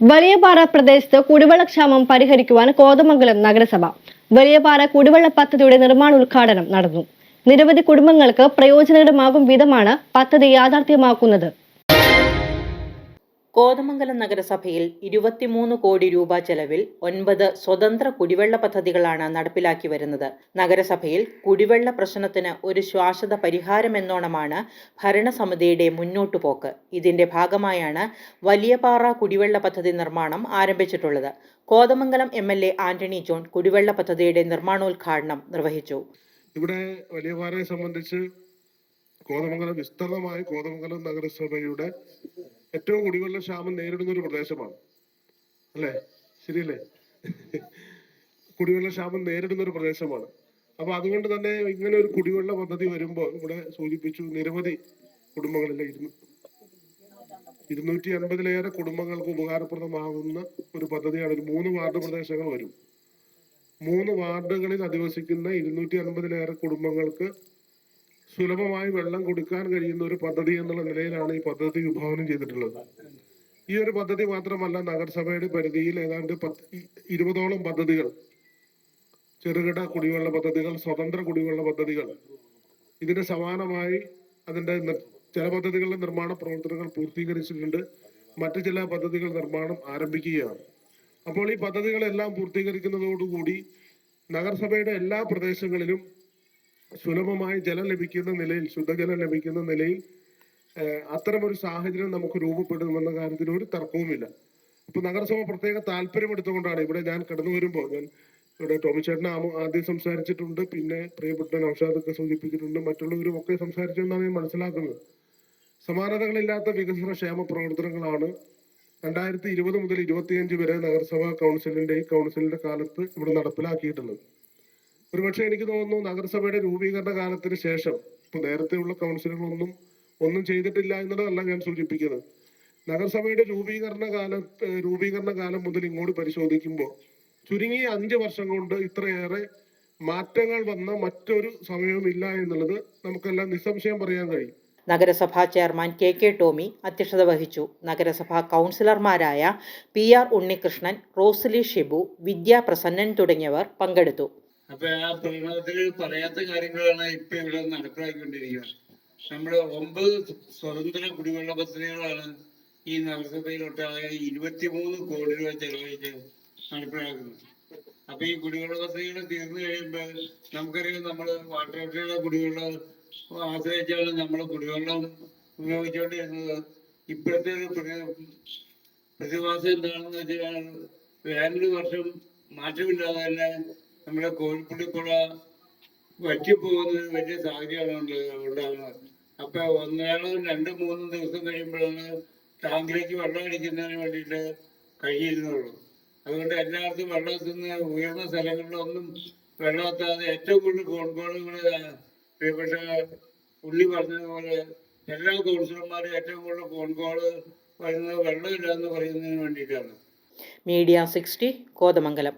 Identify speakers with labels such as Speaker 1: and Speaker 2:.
Speaker 1: വലിയപാറ പ്രദേശത്ത് കുടിവെള്ളക്ഷാമം പരിഹരിക്കുവാൻ കോതമംഗലം നഗരസഭ വലിയപാറ കുടിവെള്ള പദ്ധതിയുടെ നിർമ്മാണോദ്ഘാടനം നടന്നു. നിരവധി കുടുംബങ്ങൾക്ക് പ്രയോജനകരമാകും വിധമാണ് പദ്ധതി യാഥാർത്ഥ്യമാക്കുന്നത്.
Speaker 2: കോതമംഗലം നഗരസഭയിൽ 23 കോടി രൂപ ചെലവിൽ 9 സ്വതന്ത്ര കുടിവെള്ള പദ്ധതികളാണ് നടപ്പിലാക്കി വരുന്നത്. നഗരസഭയിൽ കുടിവെള്ള പ്രശ്നത്തിന് ഒരു ശാശ്വത പരിഹാരമെന്നോണമാണ് ഭരണസമിതിയുടെ മുന്നോട്ടുപോക്ക്. ഇതിന്റെ ഭാഗമായാണ് വലിയപാറ കുടിവെള്ള പദ്ധതി നിർമ്മാണം ആരംഭിച്ചിട്ടുള്ളത്. കോതമംഗലം MLA ആന്റണി ജോൺ കുടിവെള്ള പദ്ധതിയുടെ നിർമ്മാണോദ്ഘാടനം നിർവഹിച്ചു.
Speaker 3: ഇവിടെ വലിയപാറയെ സംബന്ധിച്ച് കോതമംഗലം വിസ്തൃതമായി കോതമംഗലം നഗരസഭയുടെ ഏറ്റവും കുടിവെള്ള ക്ഷാമം നേരിടുന്ന ഒരു പ്രദേശമാണ്, അല്ലേ? ശരിയല്ലേ? കുടിവെള്ള ക്ഷാമം നേരിടുന്ന ഒരു പ്രദേശമാണ്. അപ്പൊ അതുകൊണ്ട് തന്നെ ഇങ്ങനെ ഒരു കുടിവെള്ള പദ്ധതി വരുമ്പോൾ ഇവിടെ സൂചിപ്പിച്ചു നിരവധി കുടുംബങ്ങളിലെ 250-ലേറെ കുടുംബങ്ങൾക്ക് ഉപകാരപ്രദമാകുന്ന ഒരു പദ്ധതിയാണ്. ഒരു 3 വാർഡ് പ്രദേശങ്ങൾ വരും. 3 വാർഡുകളിൽ അധിവസിക്കുന്ന 250-ലേറെ കുടുംബങ്ങൾക്ക് സുലഭമായി വെള്ളം കൊടുക്കാൻ കഴിയുന്ന ഒരു പദ്ധതി എന്നുള്ള നിലയിലാണ് ഈ പദ്ധതി വിഭാവനം ചെയ്തിട്ടുള്ളത്. ഈ ഒരു പദ്ധതി മാത്രമല്ല, നഗരസഭയുടെ പരിധിയിൽ ഏതാണ്ട് 20ഓളം പദ്ധതികൾ, ചെറുകിട കുടിവെള്ള പദ്ധതികൾ, സ്വതന്ത്ര കുടിവെള്ള പദ്ധതികൾ, ഇതിന് സമാനമായി അതിന്റെ ചില പദ്ധതികളുടെ നിർമ്മാണ പ്രവർത്തനങ്ങൾ പൂർത്തീകരിച്ചിട്ടുണ്ട്. മറ്റു ചില പദ്ധതികൾ നിർമ്മാണം ആരംഭിക്കുകയാണ്. അപ്പോൾ ഈ പദ്ധതികളെല്ലാം പൂർത്തീകരിക്കുന്നതോടുകൂടി നഗരസഭയുടെ എല്ലാ പ്രദേശങ്ങളിലും സുലഭമായി ജലം ലഭിക്കുന്ന നിലയിൽ, ശുദ്ധജലം ലഭിക്കുന്ന നിലയിൽ അത്തരമൊരു സാഹചര്യം നമുക്ക് രൂപപ്പെടുമെന്ന കാര്യത്തിൽ ഒരു തർക്കവുമില്ല. ഇപ്പൊ നഗരസഭ പ്രത്യേക താല്പര്യമെടുത്തുകൊണ്ടാണ് ഇവിടെ ഞാൻ കടന്നു വരുമ്പോൾ, ഞാൻ ഇവിടെ ടോമിച്ചേട്ടനെ ആദ്യം സംസാരിച്ചിട്ടുണ്ട്, പിന്നെ പ്രിയപ്പെട്ട നൗഷാദൊക്കെ സൂചിപ്പിച്ചിട്ടുണ്ട്, മറ്റുള്ളവരും ഒക്കെ സംസാരിച്ചെന്നാണ് ഞാൻ മനസ്സിലാക്കുന്നത്. സമാനതകളില്ലാത്ത വികസന ക്ഷേമ പ്രവർത്തനങ്ങളാണ് 2020 മുതൽ 25 വരെ നഗരസഭാ കൗൺസിലിന്റെ കാലത്ത് ഇവിടെ നടപ്പിലാക്കിയിട്ടുള്ളത്. ഒരുപക്ഷെ എനിക്ക് തോന്നുന്നു നഗരസഭയുടെ രൂപീകരണ കാലത്തിന് ശേഷം, ഇപ്പൊ നേരത്തെയുള്ള കൗൺസിലുകളൊന്നും ചെയ്തിട്ടില്ല എന്നുള്ളതല്ല ഞാൻ സൂചിപ്പിക്കുന്നത്. നഗരസഭയുടെ രൂപീകരണ കാലം മുതൽ ഇങ്ങോട്ട് പരിശോധിക്കുമ്പോൾ ചുരുങ്ങിയ 5 വർഷം കൊണ്ട് ഇത്രയേറെ മാറ്റങ്ങൾ വന്ന മറ്റൊരു സമയവുമില്ല എന്നുള്ളത് നമുക്കെല്ലാം നിസ്സംശയം പറയാൻ കഴിയും.
Speaker 2: നഗരസഭാ ചെയർമാൻ KK ടോമി അധ്യക്ഷത വഹിച്ചു. നഗരസഭാ കൗൺസിലർമാരായ PR ഉണ്ണികൃഷ്ണൻ, റോസ്ലി ഷിബു, വിദ്യാ പ്രസന്നൻ തുടങ്ങിയവർ പങ്കെടുത്തു.
Speaker 4: അപ്പൊ ആ പ്രകടനത്തിൽ പറയാത്ത കാര്യങ്ങളാണ് ഇപ്പൊ ഇവിടെ നടപ്പിലാക്കിക്കൊണ്ടിരിക്കുക. നമ്മുടെ 9 സ്വതന്ത്ര കുടിവെള്ള പദ്ധതികളാണ് ഈ നഗരസഭയിലൊട്ടാകെ 23 കോടി രൂപ ചെലവഴിച്ച് നടപ്പിലാക്കുന്നത്. അപ്പൊ ഈ കുടിവെള്ള പദ്ധതികൾ തീർന്നു കഴിയുമ്പോൾ നമുക്കറിയാം, നമ്മള് വാട്ടർ അതോറിറ്റിയുടെ കുടിവെള്ളം ആശ്രയിച്ചാണ് നമ്മൾ കുടിവെള്ളം ഉപയോഗിച്ചുകൊണ്ടിരുന്നത്. ഇപ്പോഴത്തെ ഒരു പ്രതിഭാസം എന്താണെന്ന് വെച്ചാൽ, വേനൽ വർഷം മാറ്റമില്ലാതെ തന്നെ നമ്മുടെ കോഴിപ്പുള്ളി പുഴ വറ്റിപ്പോകുന്ന വലിയ സാഹചര്യമാണ് ഉണ്ടാകുന്നത്. അപ്പൊ 1-2-3 ദിവസം കഴിയുമ്പോഴാണ് ടാങ്കിലേക്ക് വെള്ളം അടിക്കുന്നതിന് വേണ്ടിയിട്ട് കഴിയുന്നുള്ളൂ. അതുകൊണ്ട് എല്ലായിടത്തും വെള്ളം എത്തുന്ന ഉയർന്ന സ്ഥലങ്ങളിലൊന്നും വെള്ളം എത്താതെ ഏറ്റവും കൂടുതൽ ഫോൺ കോളുകൾ പ്രിയപ്പെട്ട പുള്ളി പറഞ്ഞതുപോലെ എല്ലാ കൗൺസിലർമാരും ഏറ്റവും കൂടുതൽ ഫോൺ കോള് വരുന്നത് വെള്ളമില്ല എന്ന് പറയുന്നതിന് വേണ്ടിയിട്ടാണ്.
Speaker 2: മീഡിയ 60 കോതമംഗലം.